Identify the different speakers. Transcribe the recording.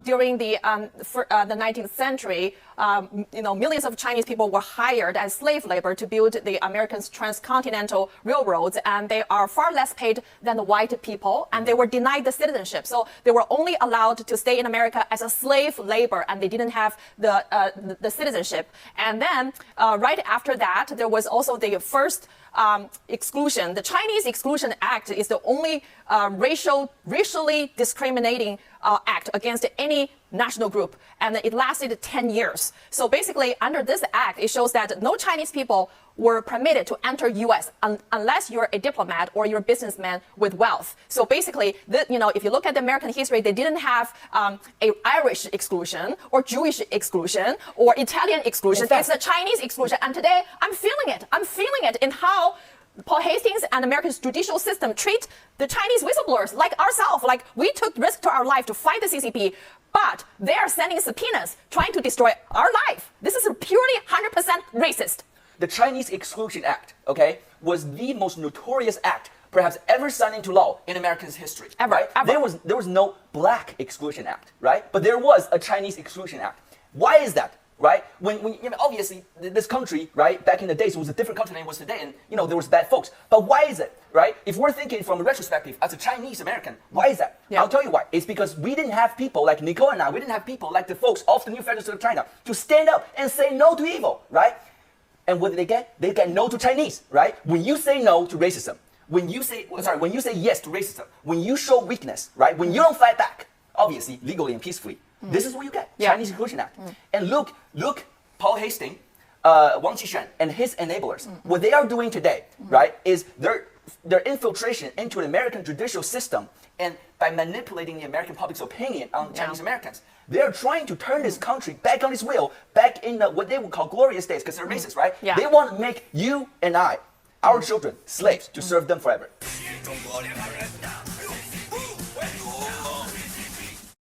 Speaker 1: during the 19th century, millions of Chinese people were hired as slave labor to build the Americans' transcontinental railroads, and they are far less paid than the white people, and they were denied the citizenship. So they were only allowed to stay in America as a slave labor, and they didn't have the citizenship. And then right after that, there was also the first exclusion. The Chinese Exclusion Act is the only racially discriminating act against any national group, and it lasted 10 years. So basically, under this act, it shows that no Chinese people were permitted to enter U.S. Unless you're a diplomat or you're a businessman with wealth. So basically, if you look at the American history, they didn't have a Irish exclusion or Jewish exclusion or Italian exclusion. It's a Chinese exclusion, and today I'm feeling it. I'm feeling it in how Paul Hastings and America's judicial system treat the Chinese whistleblowers like ourselves. Like, we took risk to our life to fight the CCP, but they are sending subpoenas trying to destroy our life. This is purely 100% racist.
Speaker 2: The Chinese Exclusion Act, okay, was the most notorious act perhaps ever signed into law in America's history.
Speaker 1: Ever,
Speaker 2: right?
Speaker 1: ever.
Speaker 2: There was no Black Exclusion Act, right? But there was a Chinese Exclusion Act. Why is that? Right? When obviously this country, right, back in the days, it was a different country than it was today, and there was bad folks. But why is it, right? If we're thinking from a retrospective as a Chinese American, why is that?
Speaker 1: Yeah.
Speaker 2: I'll tell you why. It's because we didn't have people like Nicole and I. We didn't have people like the folks off the new federal state of China to stand up and say no to evil, right? And what did they get? They get no to Chinese, right? When you say no to racism, when you say yes to racism, when you show weakness, right? When you don't fight back, obviously legally and peacefully. This is what you get, Chinese Exclusion Act. And look, Paul Hastings, Wang Qishan, and his enablers. What they are doing today, right, is their infiltration into the American judicial system, and by manipulating the American public's opinion on Chinese Americans. They are trying to turn this country back on its wheel, back in what they would call glorious days, because they're racist, right?
Speaker 1: Yeah.
Speaker 2: They want to make you and I, our children, slaves to serve them forever.